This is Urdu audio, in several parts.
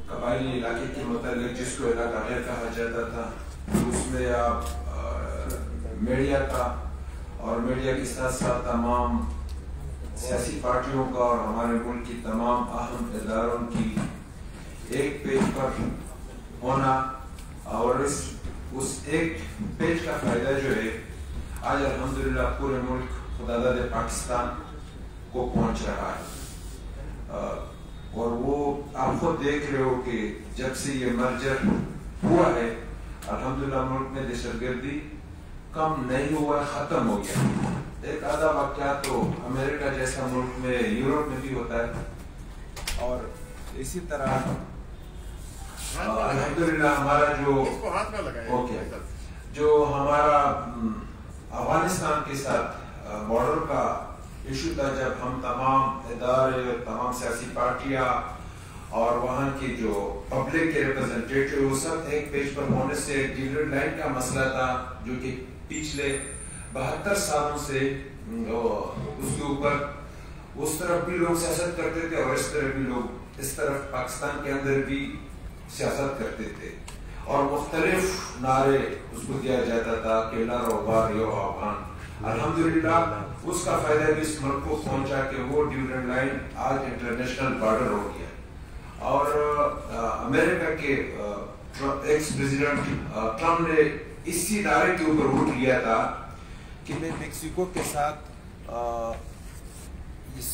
قبائلی علاقے کے متعلق جس کو علاقہ غیر کہا جاتا تھا، اس میں میڈیا تھا، اور میڈیا کے ساتھ ساتھ تمام سیاسی پارٹیوں کا اور ہمارے ملک کی تمام اہم اداروں کی ایک پیج پر ہونا، اور اس ایک پیج کا فائدہ جو ہے آج الحمدللہ پورے ملک خداداد پاکستان کو پہنچ رہا ہے۔ اور وہ آپ خود دیکھ رہے ہو کہ جب سے یہ مرجر ہوا ہے الحمدللہ ملک میں دہشت گردی کم نہیں ہوا، ختم ہو گیا۔ ایک آدھا واقعہ تو امریکہ جیسا ملک میں، یورپ میں بھی ہوتا ہے، اور اسی طرح الحمدللہ ہمارا جو ہمارا افغانستان کے ساتھ بارڈر کا ایشو تھا، جب ہم تمام ادارے، تمام سیاسی پارٹیاں اور وہاں کی جو پبلک کے ریپرزنٹیٹیو، وہ سب ایک پیج پر ہونے سے ڈیویڈ لائن کا مسئلہ تھا جو کہ پچھلے 72 سالوں سے اس کے اوپر اس طرف بھی لوگ سیاست کرتے تھے اور اس طرف بھی لوگ، اس طرف پاکستان کے اندر بھی سیاست کرتے تھے، اور مختلف نعرے اس کو دیا جاتا تھا کہ لڑو بار یو افغان۔ الحمدللہ اس کا فائدہ بھی اس ملک کو پہنچا کہ وہ ڈیویڈ لائن آج انٹرنیشنل بارڈر ہو گیا، اور امریکہ کے ایکس پریزیڈنٹ ٹرمپ نے اسی نعرے کے اوپر ووٹ لیا تھا کہ میں میکسیکو کے ساتھ اس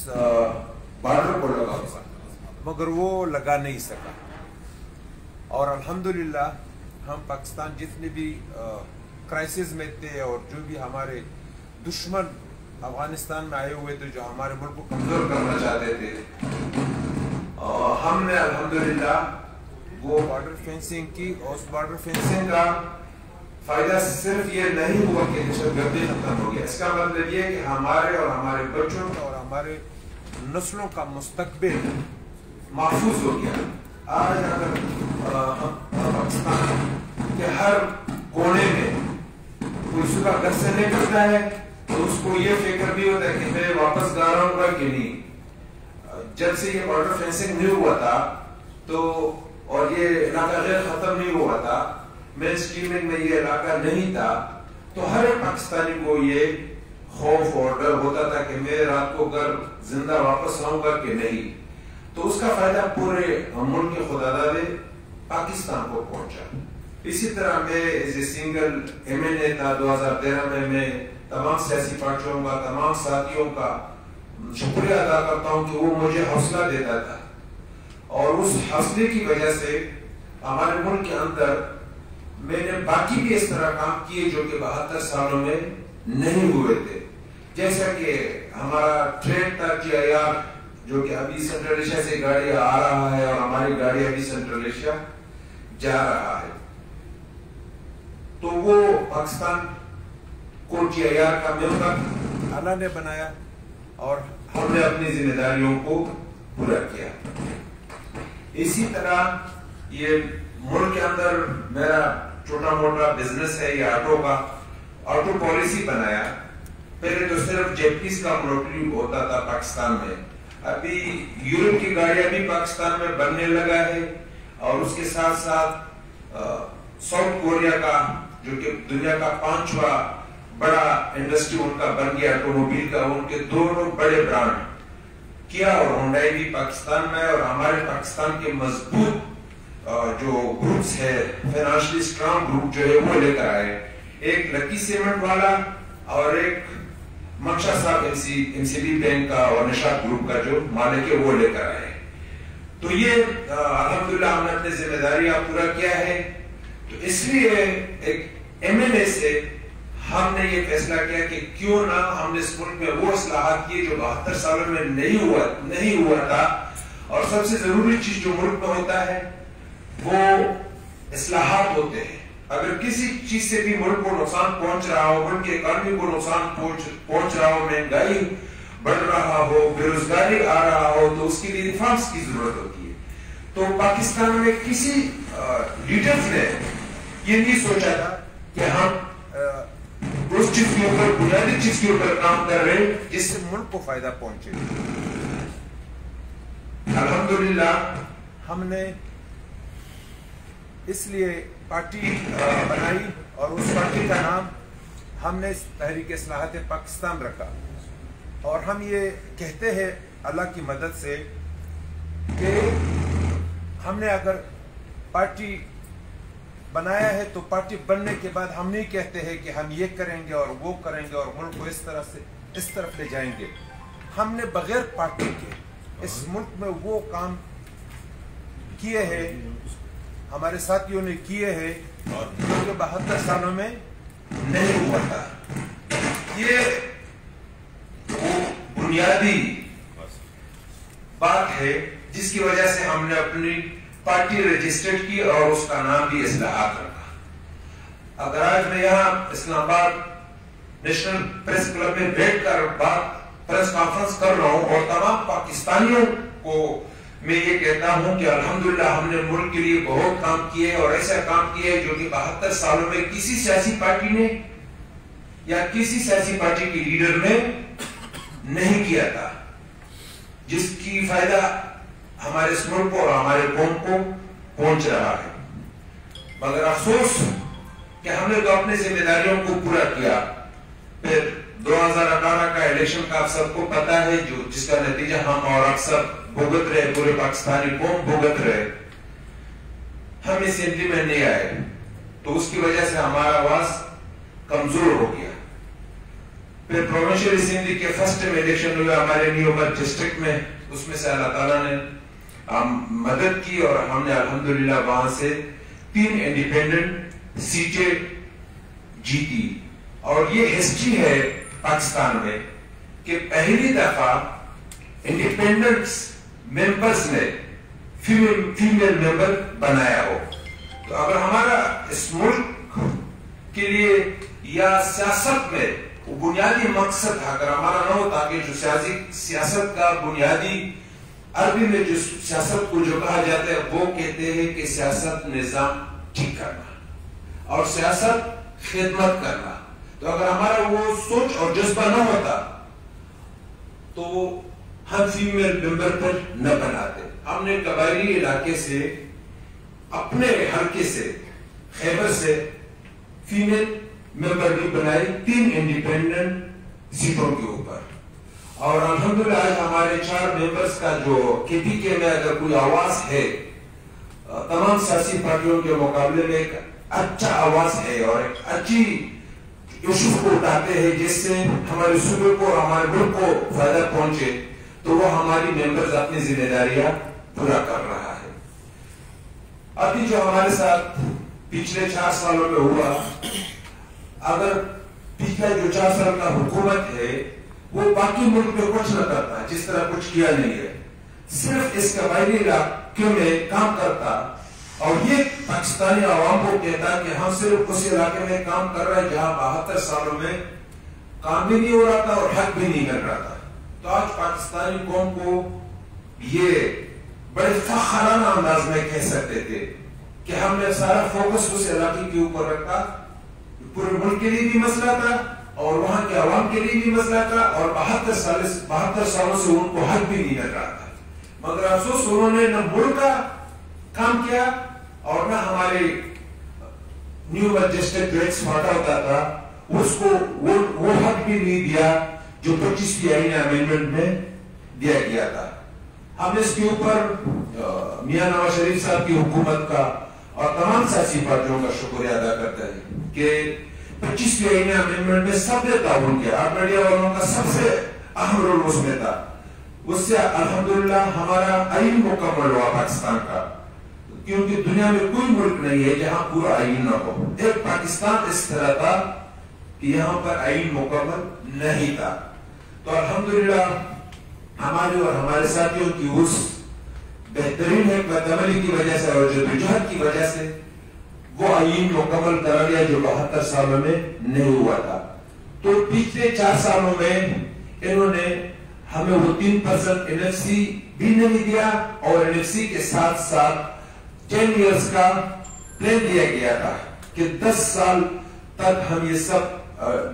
بارڈر کو لگاؤں گا، مگر وہ لگا نہیں سکا۔ اور الحمدللہ ہم پاکستان جتنے بھی کرائسس میں تھے اور جو بھی ہمارے دشمن افغانستان میں آئے ہوئے تھے جو ہمارے ملک کو کمزور کرنا چاہتے تھے، ہم نے الحمدللہ وہ بارڈر فینسنگ کی، اور اس بارڈر فینسنگ کا فائدہ صرف یہ نہیں ہوا کہ دہشت گردی ختم ہو گیا، اس کا مطلب یہ کہ ہمارے اور ہمارے بچوں کا اور ہمارے نسلوں کا مستقبل محفوظ ہو گیا۔ آج اگر پاکستان کے ہر کونے میں کوئی صبح گھر سے نکلتا ہے تو اس کو یہ فکر بھی ہوتا ہے کہ میں واپس گا رہا ہوں گا کہ نہیں۔ جب سے یہ بارڈر فینسنگ نہیں ہوا تھا تو، اور یہ علاقہ غیر ختم نہیں ہوا تھا، مین سٹریمنگ میں یہ علاقہ نہیں تھا، تو ہر ایک پاکستانی کو یہ خوف اور ڈر ہوتا تھا کہ میں رات کو گھر زندہ واپس آؤں گا کہ نہیں۔ تو اس کا فائدہ پورے ملک کے خداداد پاکستان کو پہنچا۔ اسی طرح میں as a single M N A تھا 2013 میں تمام سیاسی پارٹیوں کا، تمام ساتھیوں کا شکریہ ادا کرتا ہوں کہ وہ مجھے حوصلہ دیتا تھا، اور اس حوصلے کی وجہ سے ہمارے ملک کے اندر میں نے باقی بھی اس طرح کام کیے جو کہ 72 سالوں میں نہیں ہوئے تھے، جیسا کہ ہمارا ٹرین تھا GIR جو کہ ابھی سینٹرل ایشیا سے گاڑی آ رہا ہے اور ہماری گاڑی ابھی سینٹرل ایشیا جا رہا ہے، تو وہ پاکستان کو GIR کا ممبر اللہ نے بنایا اور ہم نے اپنی ذمہ داریوں کو پورا کیا۔ اسی طرح یہ ملک کے اندر میرا چھوٹا موٹا بزنس ہے، یہ آٹو کا، آٹو پالیسی بنایا۔ پہلے تو صرف جیپنیز کا مونوپلی ہوتا تھا پاکستان میں، ابھی یورپ کی گاڑیاں بھی پاکستان میں بننے لگا ہے، اور اس کے ساتھ ساتھ ساؤتھ کوریا کا جو کہ دنیا کا 5واں بڑا انڈسٹری ان کا بن گیا آٹوموبائل کا، ان کے دونوں بڑے برانڈ کیا اور ہونڈائی بھی پاکستان میں، اور ہمارے پاکستان کے مضبوط جو گروپس ہے، فائنانشلی اسٹرانگ گروپ جو ہے وہ لے کر آئے، ایک لکی سیمنٹ والا اور ایک منشا صاحب MCB بینک کا اور نشاد گروپ کا جو مالک ہے وہ لے کر آئے۔ تو یہ الحمدللہ ہم نے اپنی ذمہ داریاں پورا کیا ہے۔ تو اس لیے ایک MLA سے ہم نے یہ فیصلہ کیا کہ کیوں نہ ہم نے اس ملک میں وہ اصلاحات کیے جو 72 سالوں میں نہیں ہوا تھا، اور سب سے ضروری چیز جو ملک میں ہوتا ہے وہ اصلاحات ہوتے ہیں۔ اگر کسی چیز سے بھی ملک کو نقصان پہنچ رہا ہو، ملک کی اکانومی کو نقصان پہنچ رہا ہو، مہنگائی بڑھ رہا ہو، بے روزگاری آ رہا ہو، تو اس کے لیے ریفارمز کی ضرورت ہوتی ہے۔ تو پاکستان میں کسی لیڈرز نے یہ نہیں سوچا تھا کہ ہم اس چیز کے اوپر، بنیادی چیز کے اوپر کام کر رہے ہیں جس سے ملک کو فائدہ پہنچے۔ الحمدللہ ہم نے اس لیے پارٹی بنائی اور اس پارٹی کا نام ہم نے تحریک اصلاحات پاکستان رکھا، اور ہم یہ کہتے ہیں اللہ کی مدد سے کہ ہم نے اگر پارٹی بنایا ہے تو پارٹی بننے کے بعد ہم نہیں کہتے ہیں کہ ہم یہ کریں گے اور وہ کریں گے اور ملک کو اس طرف لے جائیں گے. ہم نے بغیر پارٹی کے اس ملک میں وہ کام کیے ہیں، ہمارے ساتھیوں نے کیے ہیں، اور جو 72 سالوں میں نہیں ہوا تھا. یہ وہ بنیادی بات ہے جس کی وجہ سے ہم نے اپنی پارٹی رجسٹرڈ کی اور اس کا نام بھی اصلاحات رکھا. اگر آج میں یہاں اسلام آباد نیشنل پریس کلب میں بیٹھ کر پریس کانفرنس کر رہا ہوں اور تمام پاکستانیوں کو میں یہ کہتا ہوں کہ الحمدللہ ہم نے ملک کے لیے بہت کام کیے، اور ایسا کام کیے جو کہ 72 سالوں میں کسی سیاسی پارٹی نے یا کسی سیاسی پارٹی کے لیڈر نے نہیں کیا تھا، جس کی فائدہ ہمارے اس ملک کو اور ہمارے قوم کو پہنچ رہا ہے. مگر افسوس کہ ہم نے تو اپنی ذمہ داریوں کو پورا کیا. پھر 2018 کا الیکشن کا آپ سب کو پتا ہے، جس کا نتیجہ ہم اور آپ سب بھگت رہے، پورے پاکستانی قوم بھگت رہے. ہم اسمبلی میں نہیں آئے تو اس کی وجہ سے ہمارا آواز کمزور ہو گیا. پھر پروونشل اسمبلی کے فرسٹ ٹائم الیکشن ہوئے ہمارے نیومرگ ڈسٹرکٹ میں، اس میں سے اللہ تعالیٰ نے مدد کی اور ہم نے الحمدللہ وہاں سے 3 انڈیپینڈنٹ سیٹیں جیتی. اور یہ ہسٹری ہے پاکستان میں کہ پہلی دفعہ انڈیپینڈنٹ ممبرز نے فیمیل ممبر بنایا ہو. تو اگر ہمارا اس ملک کے لیے یا سیاست میں بنیادی مقصد اگر ہمارا نہ ہوتا کہ جو سیاست کا بنیادی عربی میں جو سیاست کو جو کہا جاتا ہے وہ کہتے ہیں کہ سیاست نظام ٹھیک کرنا اور سیاست خدمت کرنا. تو اگر ہمارا وہ سوچ اور جذبہ نہ ہوتا تو ہم فیمیل ممبر پر نہ بناتے. ہم نے قبائلی علاقے سے اپنے حلقے سے خیبر سے فیمیل ممبر بھی بنائی 3 انڈیپینڈنٹ سیٹوں کے اوپر. اور الحمدللہ آج ہمارے 4 ممبرز کا جو KPK میں اگر کوئی آواز ہے تمام سیاسی پارٹیوں کے مقابلے میں ایک اچھا آواز ہے اور ایک اچھی ایشو کو اٹھاتے ہیں جس سے ہمارے صوبے کو اور ہمارے ملک کو فائدہ پہنچے، تو وہ ہماری ممبرز اپنی ذمہ داریاں پورا کر رہا ہے. ابھی جو ہمارے ساتھ پچھلے 4 سالوں میں ہوا، اگر پچھلے جو 4 سال کا حکومت ہے وہ باقی ملک میں کچھ نہ کرتا، جس طرح کچھ کیا نہیں ہے، صرف اس قبائلی علاقے میں کام کرتا اور یہ پاکستانی عوام کو کہتا کہ ہم صرف اس علاقے میں کام کر رہے ہیں جہاں 72 سالوں میں کام بھی نہیں ہو رہا تھا اور حق بھی نہیں مل رہا تھا. تو آج پاکستانی قوم کو یہ بڑے فخرانہ انداز میں کہہ سکتے تھے کہ ہم نے سارا فوکس اس علاقے کے اوپر رکھا. پورے ملک کے لیے بھی مسئلہ تھا اور وہاں کے عوام کے لیے بھی مسئلہ تھا، اور 72 سالوں سے ان کو حق بھی نہیں مل رہا تھا. مگر افسوس انہوں نے نہ ملک کا کام کیا اور نہ ہمارے نیومرگ ڈسٹرکٹ جو ایک سماٹا ہوتا تھا اس کو وہ حق بھی نہیں دیا جو 25ویں آئین امینڈمنٹ میں دیا گیا تھا. ہم اس کے اوپر میاں نواز شریف صاحب کی حکومت کا اور تمام سیاسی پارٹیوں کا شکریہ ادا کرتا ہے کہ 25ویں آئین امینڈمنٹ میں سب نے تعاون کیا. آپ میڈیا والوں کا سب سے اہم رول اس میں تھا. اس سے الحمدللہ ہمارا آئین مکمل ہوا پاکستان کا، کیونکہ دنیا میں کوئی ملک نہیں ہے جہاں پورا آئین نہ ہو. ایک پاکستان اس طرح تھا کہ یہاں پر آئین مکمل نہیں تھا. تو الحمدللہ ہمارے اور ہمارے ساتھیوں کی اس بہترین حکمت عملی کی وجہ سے اور جدوجہد کی وجہ سے وہ آئین مکمل کرا لیا جو 72 سالوں میں نہیں ہوا تھا. تو پچھلے 4 سالوں میں انہوں نے ہمیں وہ 3% NFC بھی نہیں دیا اور NFC کے ساتھ ساتھ 10 ایئرز کا پلان دیا گیا تھا کہ 10 سال تک ہم یہ سب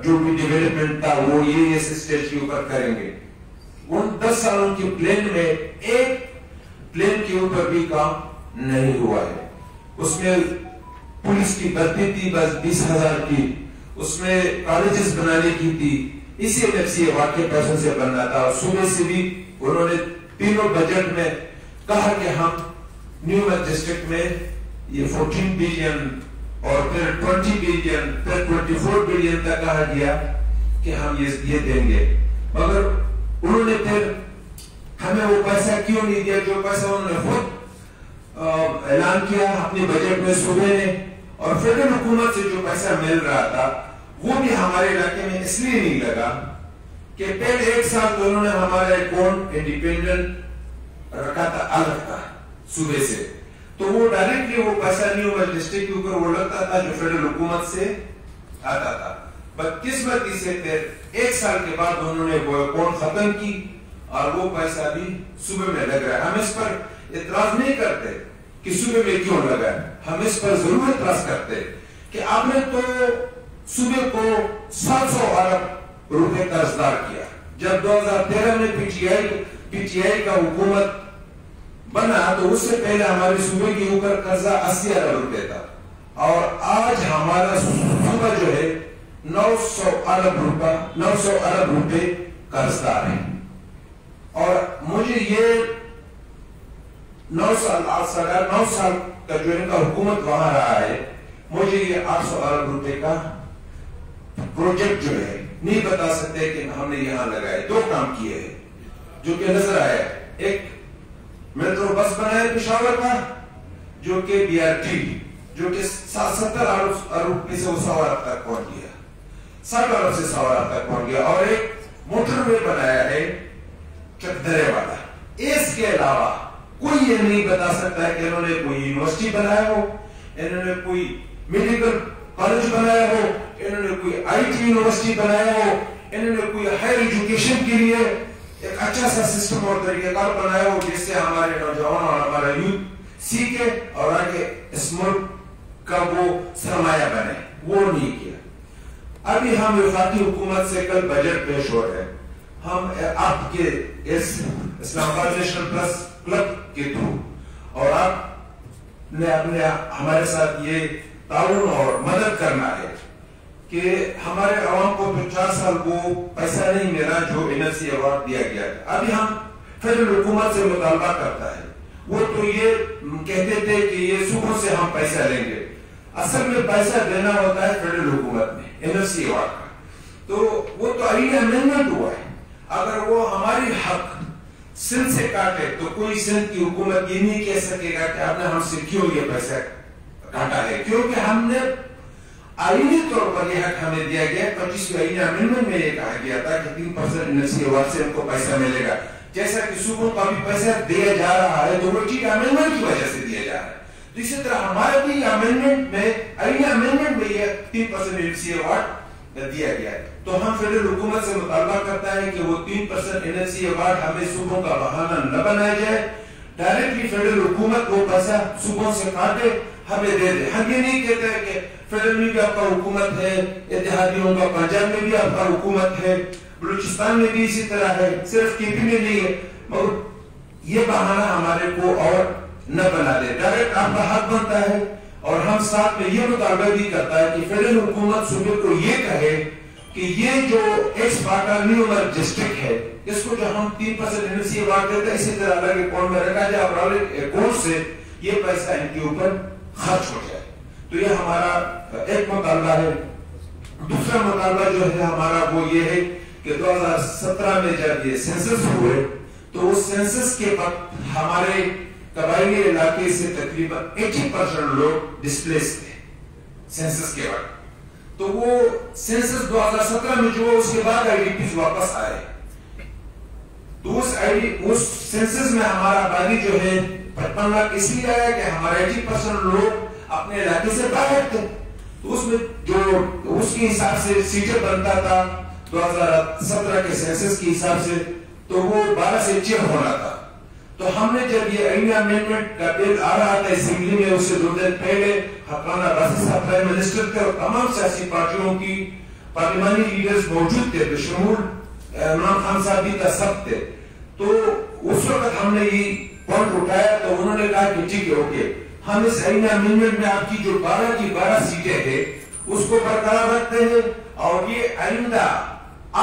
جو بھی ڈیولپمنٹ تھا وہ یہ سٹیج کے اوپر کریں گے. ان 10 سالوں کے پلان میں ایک پلان کے اوپر بھی کام نہیں ہوا ہے. اس میں پولیس کی بھرتی تھی بس 20,000 کی، اس میں کالجز بنانے کی تھی، اسی NFCA واقع پیسوں سے بننا تھا. اور صوبے سے بھی انہوں نے تینوں بجٹ میں کہا کہ ہم نیو ڈسٹرکٹ میں یہ 14 بلین اور پھر 20 بلین پھر 24 بلین تک کہا گیا کہ ہم یہ دیں گے. مگر انہوں نے پھر ہمیں وہ پیسہ کیوں نہیں دیا جو پیسہ انہوں نے خود اعلان کیا اپنے بجٹ میں صوبے نے. اور فیڈرل حکومت سے جو پیسہ مل رہا تھا وہ بھی ہمارے علاقے میں اس لیے نہیں لگا کہ پہلے 1 سال تو انہوں نے ہمارا اکاؤنٹ انڈیپینڈنٹ رکھا تھا الگ تھا صوبے سے، تو وہ ڈائریکٹلی وہ پیسہ نیو ڈسٹرکٹ کے اوپر وہ لگتا تھا جو فیڈرل حکومت سے آتا تھا. بدقسمتی سے پھر 1 سال کے بعد انہوں نے وہ اکاؤنٹ ختم کی اور وہ پیسہ بھی صوبے میں لگ رہا ہے. ہم اس پر اعتراض نہیں کرتے کہ صوبے میں کیوں لگا ہے، ہم اس پر ضرور اعتراض کرتے کہ آپ نے تو صوبے کو 700 ارب روپے قرض دار کیا. جب 2013 میں پی ٹی آئی کا حکومت بنا تو اس سے پہلے ہمارے صوبے کے اوپر قرضہ 80 ارب روپے تھا، اور آج ہمارا صوبہ جو ہے 900 ارب روپے قرض دار ہے. اور مجھے یہ 9 سال کا جو ان کا حکومت وہاں رہا ہے، مجھے یہ 800 ارب روپے کا پروجیکٹ جو ہے نہیں بتا سکتے کہ ہم نے یہاں لگائے. 2 کام کیے ہیں جو کہ نظر آیا. ایک میٹرو بس بنایا پشاور کا جو کہ BRT جو کہ 70 ارب روپے سے 100 ارب تک پہنچ گیا، 60 ارب سے 100 ارب تک پہنچ گیا. اور ایک موٹر وے بنایا ہے چکدرے والا. اس کے علاوہ کوئی یہ نہیں بتا سکتا ہے کہ انہوں نے کوئی یونیورسٹی بنایا ہو، انہوں نے کوئی میڈیکل کالج بنایا ہو، انہوں نے کوئی IT یونیورسٹی بنایا ہو، انہوں نے کوئی ہائر ایجوکیشن کے لیے ایک اچھا سا سسٹم اور طریقہ کار بنایا ہو جس سے ہمارے نوجوان اور ہمارا یوتھ سیکھے اور آگے اس ملک کا وہ سرمایہ بنے. وہ نہیں کیا. ابھی ہم وفاقی حکومت سے کل بجٹ پیش ہو رہے ہیں. ہم آپ کے اس اسلام آباد نیشنل پلس کلب کے تھرو اور آپ نے اپنے ہمارے ساتھ یہ تعاون اور مدد کرنا ہے کہ ہمارے عوام کو 4 سال کو پیسہ نہیں ملا جو NFCA ایوارڈ دیا گیا ہے. ابھی ہم فیڈرل حکومت سے مطالبہ کرتا ہے. وہ تو یہ کہتے تھے کہ یہ صوبوں سے ہم پیسہ لیں گے، اصل میں پیسہ دینا ہوتا ہے فیڈرل حکومت میں NFCA ایوارڈ کا. تو وہ تو آئین امینڈمنٹ ہوا ہے. اگر وہ ہماری حق سندھ سے کاٹے تو کوئی سندھ کی حکومت یہ نہیں کہہ سکے گا کہ آپ نے ہم سے کیوں یہ پیسہ کاٹا ہے، کیونکہ ہم نے آئینی طور پر یہ حق ہمیں دیا گیا. 25ویں آئین امینڈمنٹ میں یہ کہا گیا تھا کہ 3% NFCA ایوارڈ سے ان کو پیسہ ملے گا. جیسا کہ صوبوں کا بھی پیسہ دیا جا رہا ہے تو وہ ٹھیک امینڈمنٹ کی وجہ سے دیا جا رہا ہے. تو اسی طرح ہمارا بھی امینڈمنٹ میں آئین امینڈمنٹ میں یہ 3% NFCA ایوارڈ دیا گیا ہے. تو ہم فیڈرل حکومت سے مطالبہ کرتا ہے کہ وہ 3% NFCA ایوارڈ ہمیں صوبوں کا بہانہ نہ بنایا جائے. ڈائریکٹلی فیڈرل حکومت وہ پیسہ صوبوں سے کاٹے ہمیں دے دے. ہم یہ نہیں کہتے ہیں کہ فیڈرل میں بھی آپ کا حکومت ہے، اتحادیوں کا پنجاب میں بھی آپ کا حکومت ہے، بلوچستان میں بھی اسی طرح ہے، صرف KP میں نہیں ہے. مگر یہ بہانہ ہمارے کو اور نہ بنا دے. ڈائریکٹ آپ کا حق بنتا ہے. اور ہم ساتھ میں یہ مطالبہ بھی کرتا ہے کہ فیڈرل حکومت صوبے کو یہ کہے کہ یہ جو ایکس پارٹا نیو ڈسٹرکٹ ہے اس کو جو ہم 3% NFCA ایوارڈ دیتے ہیں اسی طرح الگ اکاؤنٹ میں رکھا جائے اور الگ اکاؤنٹ سے یہ پیسہ ان کے اوپر خرچ ہو جائے. تو یہ ہمارا ایک مطالبہ ہے. دوسرا مطالبہ جو ہے ہمارا وہ یہ ہے کہ 2017 میں جب یہ سینسس ہوئے تو اس سینسس کے وقت ہمارے قبائلی علاقے سے تقریباً 80% لوگ ڈسپلیس تھے سینسس کے وقت. تو وہ سینسس 2017 میں جو اس کے بعد IDPs واپس آئے تو اس سینسس میں ہمارا آبادی جو ہے 55 لاکھ اس لیے آیا کہ ہمارے 80% لوگ اپنے علاقے سے باہر تھے. تو اس میں جو اس کے حساب سے سیٹیں بنتا تھا 2017 کے سینسس کے حساب سے تو وہ 12 سے 6 ہونا تھا. تو ہم نے جب یہ آئین امینڈمنٹ کا بل آ رہا تھا اسمبلی میں اس سے 2 دن پہلے حقانہ عباسی صاحب پرائم منسٹر تھے اور تمام سیاسی پارٹیوں کی پارلیمانی لیڈرز موجود تھے بشمول عمران خان صاحب بھی کا سب تھے. تو اس وقت ہم نے یہ پوائنٹ اٹھایا تو انہوں نے کہا کہ ٹھیک ہے اوکے ہم اس آئینی امینڈمنٹ میں آپ کی جو 12 کی 12 سیٹیں ہیں اس کو برقرار رکھتے ہیں اور یہ آئندہ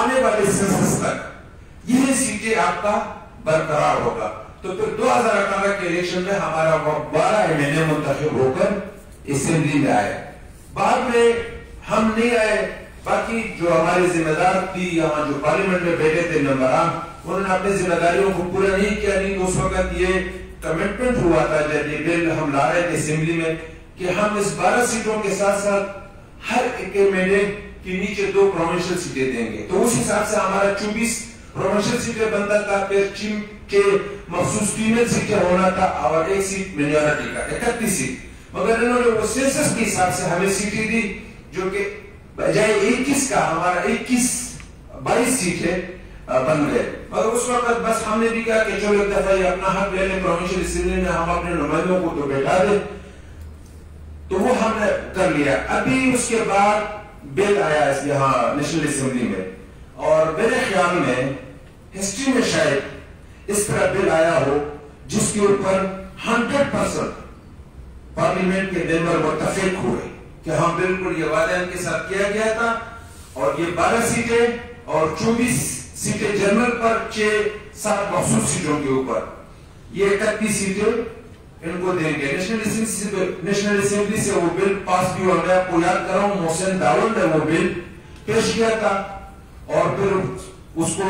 آنے والے سنسس تک یہ سیٹیں آپ کا برقرار ہوگا. تو پھر 2018 کے الیکشن میں ہمارا 12 ایم منتخب ہو کر اسمبلی میں آئے. بعد میں ہم نہیں آئے, باقی جو ہماری ذمہ دار تھی یہاں جو پارلیمنٹ میں بیٹھے تھے ممبران, انہوں نے اپنی ذمہ داریوں کو پورا نہیں کیا. نہیں تو اس وقت یہ کمٹمنٹ ہوا تھا جب یہ بل ہم لا رہے تھے اسمبلی میں کہ ہم اس 12 سیٹوں کے ساتھ ساتھ ہر ایک ایم کے نیچے 2 پروونشل سیٹیں دیں گے. تو اس حساب سے ہمارا 24 پروونشل سیٹیں بنتا تھا, پھر چین کے مخصوص فیمل سیٹیں ہونا تھا اور 1 سیٹ مینورٹی کا, 31 سیٹ. مگر انہوں نے وہ سینسس کے حساب سے ہمیں سیٹیں دی جو کہ بجائے 21 کا ہمارا 22 سیٹیں بن گئے. مگر اس وقت بس ہم نے بھی کہا کہ چلو ایک دفعہ یہ اپنا حق لے لیں پروونشل اسمبلی میں, ہم اپنے نمائندوں کو تو بیٹھا دیں. تو وہ ہم نے کر لیا. ابھی اس کے بعد بل آیا یہاں نیشنل اسمبلی میں, اور میرے خیال میں ہسٹری میں شاید اس طرح بل آیا ہو جس کے اوپر 100% پارلیمنٹ کے ممبر متفق ہوئے کہ ہم بالکل یہ وعدہ ان کے ساتھ کیا گیا تھا, اور یہ 12 سیٹیں اور 24 سیٹیں جنرل پر 6-7 مخصوص سیٹوں کے اوپر یہ 31 سیٹیں ان کو دیں گے. نیشنل اسمبلی سے وہ بل پاس بھی ہو گیا. آپ کو یاد کراؤں محسن داول نے وہ بل پیش کیا تھا اور پھر اس کو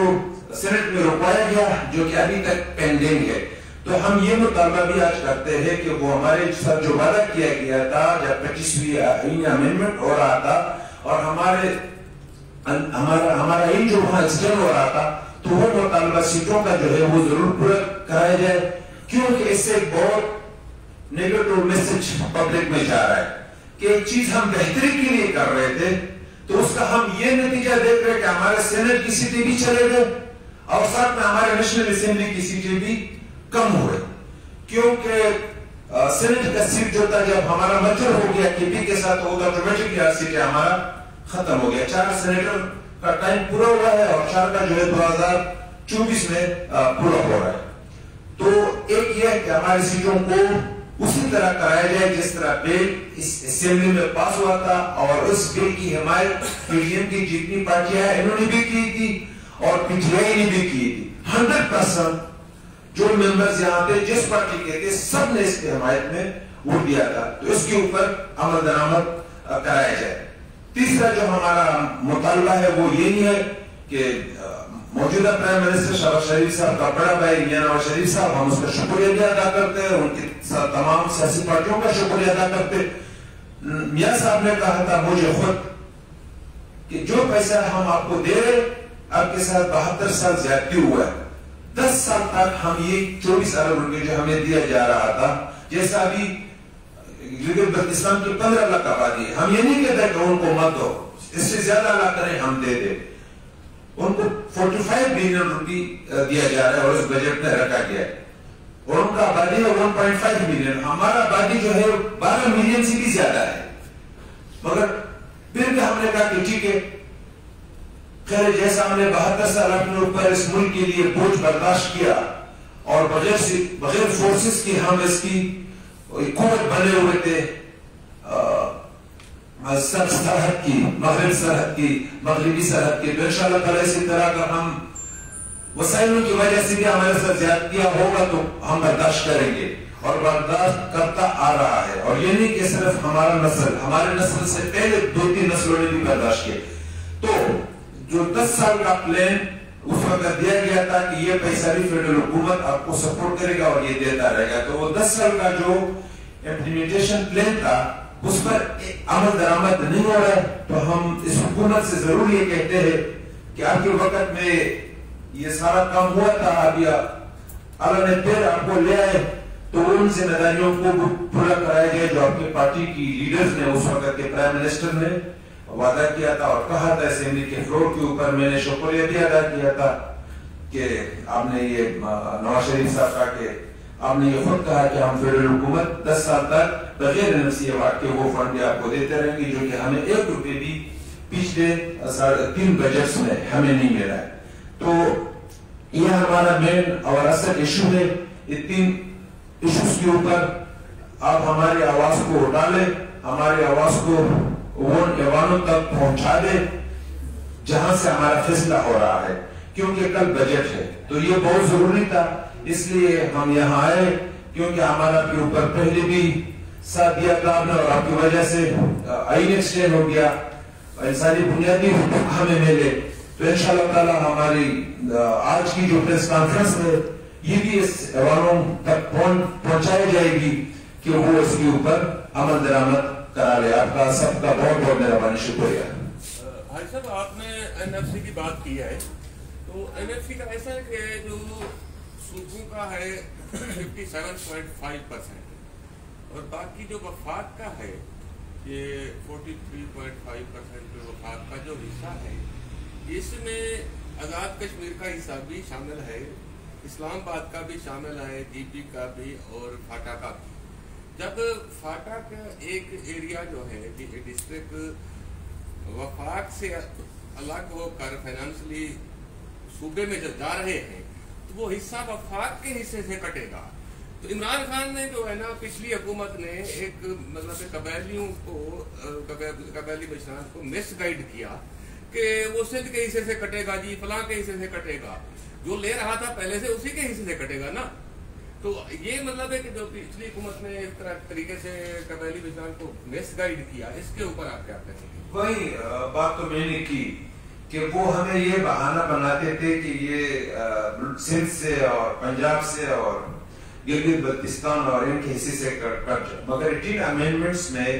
سینٹ میں روکوایا گیا جو کہ ابھی تک پینڈنگ ہے. تو ہم یہ مطالبہ بھی آج کرتے ہیں کہ وہ ہمارے ساتھ جو وعدہ کیا گیا تھا جب 25ویں آئینی امینڈمنٹ ہو رہا تھا اور ہمارا آئین جو وہاں ایکسٹینڈ ہو رہا تھا, تو وہ مطالبہ سیٹوں کا جو ہے وہ ضرور پورا کرایا جائے, کیونکہ اس سے ایک بہت نیگیٹو میسج پبلک میں جا رہا ہے کہ ایک چیز ہم بہتری کے لیے کر رہے تھے تو اس کا ہم یہ نتیجہ دیکھ رہے کہ ہمارے سینٹ کی سیٹیں بھی چلے گئے اور ساتھ میں ہمارے نیشنل اسمبلی کی سیٹیں بھی کم ہوئے. کیونکہ سینٹ کا سیٹ جو تھا جب ہمارا مرجر ہو گیا کے پی کے ساتھ ہوگا آٹومیٹکلی سیٹیں ہمارا ختم ہو گیا. 4 سینیٹر کا ٹائم پورا ہوا ہے اور 4 کا جو ہے 2024 میں پورا ہو رہا ہے. تو ایک یہ ہے کہ ہماری سیٹوں کو اسی طرح کرایا جائے جس طرح بل اس اسمبلی میں پاس ہوا تھا, اور اس بل کی حمایت پی ڈی ایم کی جتنی پارٹیاں ہیں انہوں نے بھی کی تھی اور پی ٹی آئی نے بھی کی تھی. 100% جو ممبرز یہاں پہ جس پارٹی کے تھے سب نے اس کی حمایت میں ووٹ دیا تھا. تو اس کے اوپر عمل درآمد کرایا جائے. تیسرا جو ہمارا مطالبہ ہے وہ یہ نہیں ہے کہ موجودہ پرائم منسٹر شہباز شریف صاحب کا بڑا بھائی میاں نواز شریف صاحب, ہم اس کا شکریہ بھی ادا کرتے ہیں, ان کے تمام سیاسی پارٹیوں کا شکریہ ادا کرتے. میاں صاحب نے کہا تھا مجھے خود کہ جو پیسہ ہم آپ کو دے رہے آپ کے ساتھ 72 سال زیادتی ہوا ہے. 10 سال تک ہم یہ 24 ارب روپے جو ہمیں دیا جا رہا تھا, جیسا ابھی بلتستان کی 15 لاکھ آبادی ہے, ہم یہ نہیں کہتے کہ ان کو مت دو, اس سے زیادہ لا کریں ہم دے دیں. ان کو 45 بلین روپی دیا جا رہا ہے اور اس بجٹ میں رکھا گیا ہے, اور ان کا آبادی ہے 1.5 ملین. ہمارا آبادی جو ہے 12 ملین سے بھی زیادہ ہے. مگر پھر بھی ہم نے کہا کہ ٹھیک ہے, خیر جیسا ہم نے 72 سال اپنے اوپر اس ملک کے لیے بوجھ برداشت کیا اور بغیر فورسز کی ہم اس کی قوت بنے ہوئے تھے, سرحد کی, مغرب سرحد کی, مغربی سرحد کی, تو انشاءاللہ تعالی اسی طرح اگر ہم وسائلوں کی وجہ سے بھی ہمارے ساتھ زیادتیاں ہوگا تو ہم برداشت کریں گے اور برداشت کرتا آ رہا ہے. اور یہ نہیں کہ صرف ہمارا نسل, ہمارے نسل سے پہلے 2-3 نسلوں نے بھی برداشت کیا. تو جو 10 سال کا پلان اس وقت دیا گیا تھا کہ یہ پیسہ بھی فیڈرل حکومت آپ کو سپورٹ کرے گا اور یہ دیتا رہے گا, تو وہ 10 سال کا جو امپلیمنٹیشن پلان تھا اس پر عمل درآمد نہیں ہو رہا ہے. تو ہم اس حکومت سے ضرور یہ کہتے ہیں کہ آپ کے وقت میں یہ سارا کام ہوا تھا, ابھی اللہ نے پھر آپ کو لے آئے, تو ان ذمہ داریوں کو پورا کرایا جائے جو آپ کی پارٹی کی لیڈرز نے اس وقت کے پرائم منسٹر نے وعدہ کیا تھا اور کہا تھا اسمبلی کے فلور کے اوپر. میں نے شکریہ بھی ادا کیا تھا کہ آپ نے یہ نواز شریف صاحب کا کہ آپ نے یہ خود کہا کہ ہم فیڈرل حکومت 10 سال تک بغیر NFC ایوارڈ کے وہ فنڈ بھی آپ کو دیتے رہیں گے جو کہ ہمیں 1 روپے بھی پچھلے 3 بجٹس میں ہمیں نہیں ملا ہے. تو یہ ہمارا مین اور اصل ایشو ہے. یہ 3 ایشوز کے اوپر آپ ہماری آواز کو اٹھا لیں, ہماری آواز کو ان ایوانوں تک پہنچا دیں جہاں سے ہمارا فیصلہ ہو رہا ہے, کیونکہ کل بجٹ ہے. تو یہ بہت ضروری تھا, اس لیے ہم یہاں آئے, کیونکہ ہمارا کے اوپر پہلے بھی ساتھ دیا تھا آپ نے, اور آپ کی وجہ سے آئین ایکسٹینڈ ہو گیا, انسانی بنیادی حقوق ہمیں ملے. تو انشاءاللہ تعالی ہماری آج کی جو پریس کانفرنس ہے یہ بھی اس ایوانوں تک پہنچائی جائے گی کہ وہ اس کے اوپر عمل درآمد کرا لے. آپ کا سب کا بہت بہت مہربانی, شکریہ. حاجی صاحب آپ نے NFC کی بات کی ہے, تو NFC کا ایسا ہے کہ جو صوبوں کا ہے 57.5% اور باقی جو وفاق کا ہے یہ 43.5% جو وفاق کا جو حصہ ہے, اس میں آزاد کشمیر کا حصہ بھی شامل ہے, اسلام آباد کا بھی شامل ہے, GP کا بھی اور فاٹا کا بھی. جب فاٹا کا ایک ایریا جو ہے ڈسٹرکٹ وفاق سے الگ ہو کر فائنانشلی صوبے میں جب جا رہے ہیں تو وہ حصہ وفاق کے حصے سے کٹے گا. تو عمران خان نے جو ہے نا پچھلی حکومت نے ایک مطلب قبائلیوں کو قبائلی بچان کو مس گائیڈ کیا کہ وہ سندھ کے حصے سے کٹے گا, جی فلاں کے حصے سے کٹے گا, جو لے رہا تھا پہلے سے اسی کے حصے سے کٹے گا نا. تو یہ مطلب ہے کہ جو پچھلی حکومت نے اس طریقے سے قبائلی بچان کو مس گائیڈ کیا, اس کے اوپر آپ کیا کہیں گے؟ وہی بات تو میں نے کی کہ وہ ہمیں یہ بہانہ بناتے تھے کہ یہ سندھ سے اور پنجاب سے اور گلگت بلتستان اور ان کے حصے سے کٹ جائے, مگر 18 امینڈمنٹس میں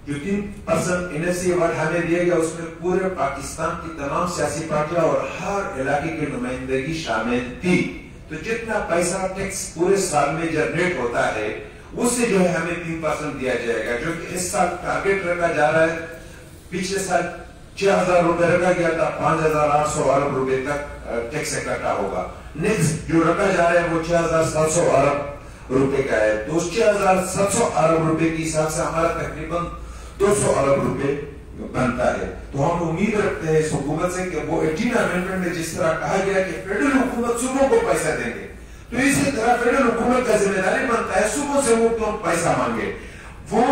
جو 3% NFC ایوارڈ ہمیں دیا گیا اس میں پورے پاکستان کی تمام سیاسی پارٹیاں اور ہر علاقے کی نمائندگی شامل تھی. تو جتنا پیسہ ٹیکس پورے سال میں جنریٹ ہوتا ہے اس سے جو ہے ہمیں 3% دیا جائے گا, جو کہ اس سال ٹارگیٹ رکھا جا رہا ہے. پچھلے سال 6,000 روپے رکھا گیا تھا, 5,800 ارب روپے تک ٹیکس اکٹھا ہوگا. نیکسٹ جو رکھا جا رہا ہے وہ 6,700 ارب روپے کا ہے. تو اس 6,700 ارب روپے کی حساب سے ہمارا تقریباً 200 ارب روپے بنتا ہے. تو ہم امید رکھتے ہیں اس حکومت سے کہ وہ 18 امینڈمنٹ میں جس طرح کہا گیا کہ فیڈرل حکومت صوبوں کو پیسہ دیں گے, تو اسی طرح فیڈرل حکومت کا ذمہ داری بنتا ہے صوبوں سے وہ کیوں پیسہ مانگے, وہ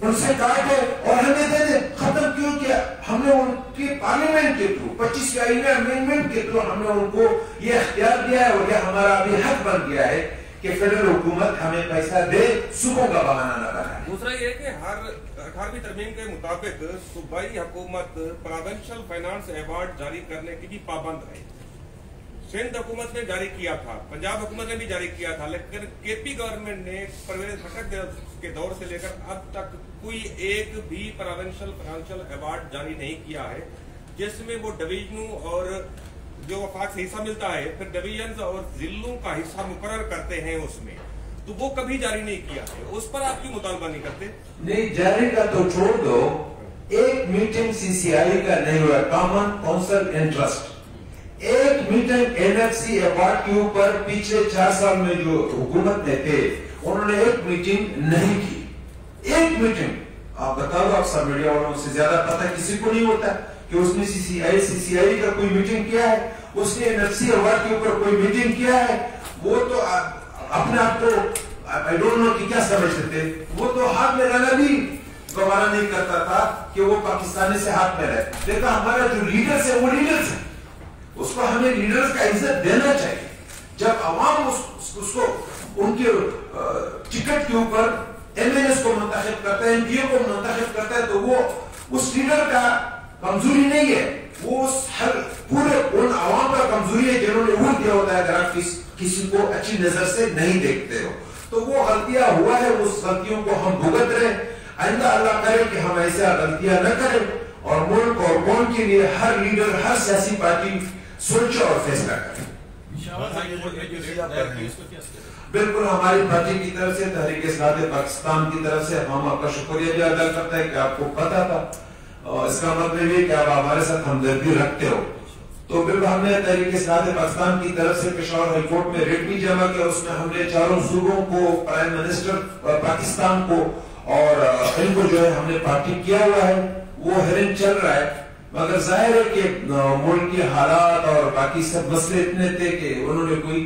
ان سے کاٹے اور ہمیں دے دے, ختم. کیوں کیا ہم نے ان کی پارلیمنٹ کے تھرو 25 امینڈمنٹ کے تھرو ہم نے ان کو یہ اختیار دیا ہے اور یہ ہمارا ابھی حق بن گیا ہے کہ فیڈرل حکومت ہمیں پیسہ دے, صوبوں کا بہانہ نہ بنائے. دوسرا یہ کہ ہر 18ویں ترمیم کے مطابق صوبائی حکومت پروونشل فائنانس ایوارڈ جاری کرنے کی بھی پابند ہے. سندھ حکومت نے جاری کیا تھا, پنجاب حکومت نے بھی جاری کیا تھا, لیکن KP گورنمنٹ نے پرویز خٹک کے دور سے لے کر اب تک کوئی ایک بھی پروونشل فائنانشل ایوارڈ جاری نہیں کیا ہے جس میں وہ ڈویژنوں اور جو وفاق سے حصہ ملتا ہے پھر ڈویژنز اور ضلعوں کا حصہ مقرر کرتے ہیں اس میں, تو وہ کبھی جاری نہیں کیا ہے. اس پر آپ کی مطالبہ نہیں کرتے؟ نہیں, جاری کا تو چھوڑ دو, ایک میٹنگ CCI کا نہیں ہوا, کامن کونسل انٹرسٹ, ایک میٹنگ NFC ایوارڈ کے اوپر پچھلے 4 سال میں جو حکومت نے تھے انہوں نے ایک میٹنگ نہیں کی. ایک میٹنگ آپ بتاؤ, آپ سب میڈیا والوں سے زیادہ پتہ کسی کو نہیں ہوتا کہ اس نے CCI کا کوئی میٹنگ کیا ہے, اس نے NFC ایوارڈ کے اوپر کوئی میٹنگ کیا ہے. وہ تو اپنے آپ کو I don't know کہ کیا سمجھتے تھے, وہ تو ہاتھ میں رہنا بھی گوارا نہیں کرتا تھا کہ وہ پاکستانی سے ہاتھ میں رہے. دیکھا ہمارا جو لیڈرز ہے وہ لیڈرز ہے, اس کو ہمیں لیڈرز کا عزت دینا چاہیے. جب عوام اس کو ان کے ٹکٹ کے اوپر MNS کو منتخب کرتا ہے, MPO کو منتخب کرتا ہے, تو وہ اس لیڈر کا کمزوری نہیں ہے, وہ پورے ان عوام کا کمزوری ہے جنہوں نے ووٹ دیا ہوتا ہے. اگر آپ کسی کو اچھی نظر سے نہیں دیکھتے ہو تو وہ غلطیاں ہوا ہے, اس غلطیوں کو ہم بھگت رہے. آئندہ اللہ کرے کہ ہم ایسا غلطیاں نہ کریں اور ملک اور قوم کے لیے ہر لیڈر, ہر سیاسی پارٹی سوچے اور فیصلہ کرے. بالکل ہماری پارٹی کی طرف سے, تحریک اصلاح پاکستان کی طرف سے ہم آپ کا شکریہ بھی ادا کرتے ہیں کہ آپ کو پتا تھا, اس کا مطلب یہ کہ آپ ہمارے ساتھ ہمدردی رکھتے ہو. تو بالکل ہم نے تحریک اصلاح پاکستان کی طرف سے پشاور ہائی کورٹ میں ریٹ بھی جمع کیا, اس میں ہم نے 4 صوبوں کو, پرائم منسٹر پاکستان کو اور ان کو جو ہے ہم نے پارٹی کیا ہوا ہے. وہ ہیرنگ چل رہا ہے, مگر ظاہر ہے کہ ملک کے حالات اور باقی سب مسئلے اتنے تھے کہ انہوں نے کوئی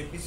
APC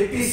APC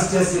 80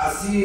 80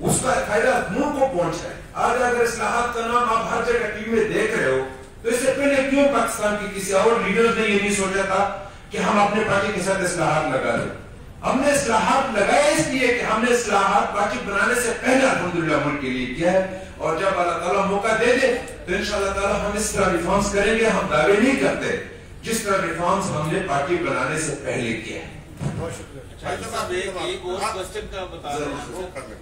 اس کا فائدہ ملک کو پہنچ رہا ہے. آج اگر اصلاحات کا نام آپ ہر جگہ ٹی وی میں دیکھ رہے ہو تو اس سے پہلے کیوں پاکستان کی کسی اور لیڈر نے یہ نہیں سوچا تھا کہ ہم اپنے پارٹی کے ساتھ اصلاحات لگا لیں. ہم نے اصلاحات لگائے اس لیے کہ ہم نے اصلاحات پارٹی بنانے سے پہلے الحمدللہ ملک کے لیے کیا ہے, اور جب اللہ تعالیٰ موقع دے دے تو انشاءاللہ تعالیٰ ہم اس طرح ریفارمز کریں گے. ہم دعوے نہیں کرتے جس طرح ریفارمز ہم نے پارٹی بنانے سے پہلے کیا ہے. ایک اور کوسچن کا بتا رہے ہیں,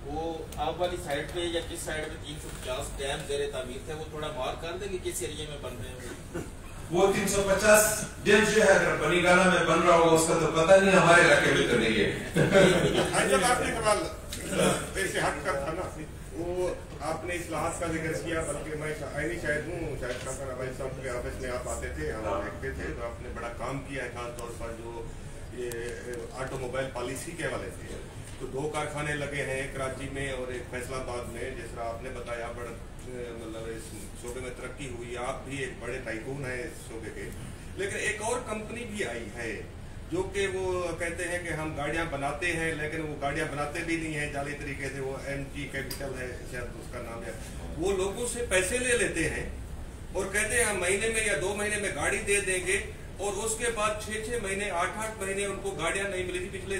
وہ آپ والی سائڈ پہ یا کس سائڈ پہ 350 ڈیم زیر تعمیر تھے, وہ تھوڑا مارک کر دیں گے کس ایریے میں بن رہے ہیں؟ وہ 350 ڈیم جو ہے اگر بنی گالا میں بن رہا ہوگا اس کا تو پتہ نہیں, ہمارے علاقے میں تو نہیں ہے. جب آپ نے سوال ایسے ہٹ کر تھا نا, وہ آپ نے اصلاحات کا ذکر کیا, بلکہ میں شاید ہوں شاید شاکر عویس صاحب کے آفس میں آپ آتے تھے, ہم دیکھتے تھے, تو آپ نے بڑا کام کیا ہے خاص طور پر جو یہ آٹو موبائل پالیسی کے حوالے سے. تو 2 کارخانے لگے ہیں کراچی میں اور ایک فیصل آباد میں, جس طرح آپ نے بتایا بڑا مطلب اس شعبے میں ترقی ہوئی, آپ بھی ایک بڑے ٹائکون ہیں اس شعبے کے. لیکن ایک اور کمپنی بھی آئی ہے جو کہ وہ کہتے ہیں کہ ہم گاڑیاں بناتے ہیں, لیکن وہ گاڑیاں بناتے بھی نہیں ہیں جعلی طریقے سے. وہ MG کیپٹل ہے شاید اس کا نام ہے. وہ لوگوں سے پیسے لے لیتے ہیں اور کہتے ہیں ہم مہینے میں یا 2 مہینے میں گاڑی دے دیں گے, اور اس کے بعد 6 مہینے 8 مہینے ان کو گاڑیاں نہیں ملی تھی. پچھلے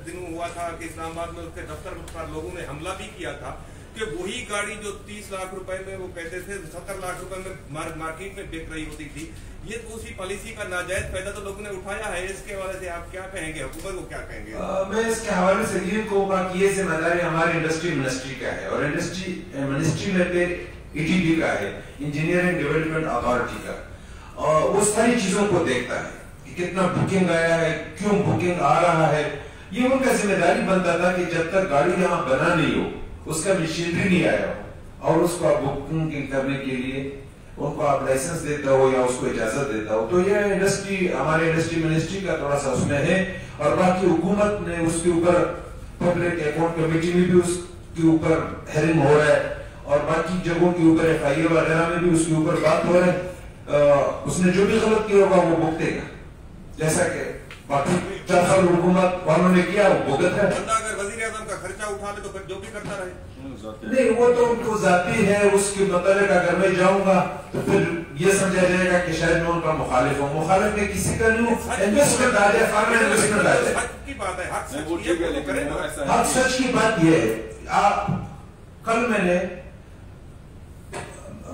دنوں ہوا تھا کہ اسلام آباد میں اس کے دفتر پر لوگوں نے حملہ بھی کیا تھا کہ وہی گاڑی جو 30 لاکھ روپے میں وہ کہتے تھے 70 لاکھ روپے میں مارکیٹ میں بک رہی ہوتی تھی. یہ تو اسی پالیسی کا ناجائز فائدہ تو لوگوں نے اٹھایا ہے. اس کے حوالے سے آپ کیا کہیں گے, حکومت کو کیا کہیں گے؟ میں اس کے حوالے سے یہ کہوں گا کہ یہ ذمہ داری ہماری انڈسٹری منسٹری کا ہے, اور انڈسٹری منسٹری میں پہ EDB کا ہے, انجینئرنگ ڈیولپمنٹ اتھارٹی کا. اور وہ ساری چیزوں کو دیکھتا ہے کہ کتنا بکنگ آیا ہے, کیوں بکنگ آ رہا ہے. یہ ان کا ذمہ داری بنتا تھا کہ جب تک گاڑی یہاں بنا نہیں ہو, اس کا مشینری نہیں آیا ہو, اور اس کو آپ بکنگ کرنے کے لیے ان کو آپ لائسنس دیتا ہو یا اس کو اجازت دیتا ہو. تو یہ انڈسٹری ہمارے انڈسٹری منسٹری کا تھوڑا سا اس میں ہے, اور باقی حکومت نے اس کے اوپر پبلک اکاؤنٹ کمیٹی میں بھی اس کے اوپر ہیرنگ ہو رہا ہے, اور باقی جگہوں کے اوپر FIA وغیرہ میں بھی اس کے اوپر بات ہو رہا ہے. اس نے جو بھی غلط کیا ہوگا وہ بھگتے گا, جیسا کہ باقی 4 سال حکومت والوں نے کیا وہ بھگت ہے. بندہ اگر وزیر اعظم کا خرچہ اٹھا لے تو پھر جو بھی کرتا رہے. نہیں, وہ تو ان کو ذاتی ہے. اس کے متعلق اگر میں جاؤں گا تو پھر یہ سمجھا جائے گا کہ شاید میں ان کا مخالف ہوں. مخالف میں کسی کا نہیں ہوں. انویسٹمنٹ آ جائے, فارم انویسٹمنٹ آ جائے. حق کی بات ہے, حق سچ کی بات یہ ہے. آپ کل میں نے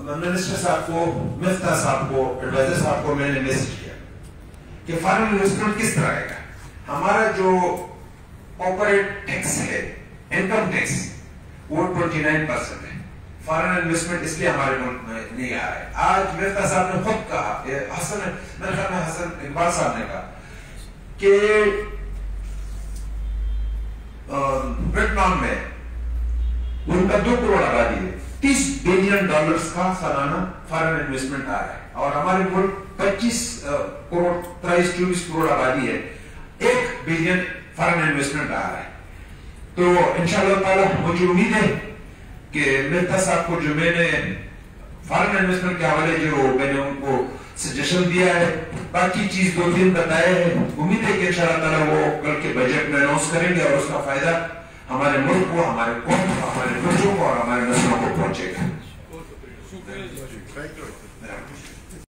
منسٹر صاحب کو, مفتاح صاحب کو, ایڈوائزر صاحب کو میں نے میسج کیا کہ فارن انویسٹمنٹ کس طرح آئے گا. ہمارا جو کارپوریٹ ٹیکس ہے, انکم ٹیکس, وہ 29% ہے. فارن انویسٹمنٹ اس لیے ہمارے ملک میں نہیں آ رہا ہے. آج مفتاح صاحب نے خود کہا, میرے خیال میں حسن اقبال صاحب نے کہا کہ ویتنام میں ان کا 2 کروڑ آبادی ہے, $30 بلین کا سالانہ فارن انویسٹمنٹ آ رہا ہے, اور ہمارے ملک 25 کروڑ 23-24 کروڑ آبادی ہے, 1 بلین فارن انویسٹمنٹ آ رہا ہے. تو انشاءاللہ تعالیٰ مجھے امید ہے کہ مفتاح صاحب کو جو میں نے فارن انویسٹمنٹ کے حوالے جو میں نے ان کو سجیشن دیا ہے, باقی چیز 2-3 بتائے ہیں, امید ہے کہ انشاءاللہ تعالیٰ وہ کل کے بجٹ میں اناؤنس کریں گے, اور اس کا فائدہ ہمارے ملک کو, ہمارے قوم کو, ہمارے بچوں کو اور ہمارے نسلوں کو پہنچے گا.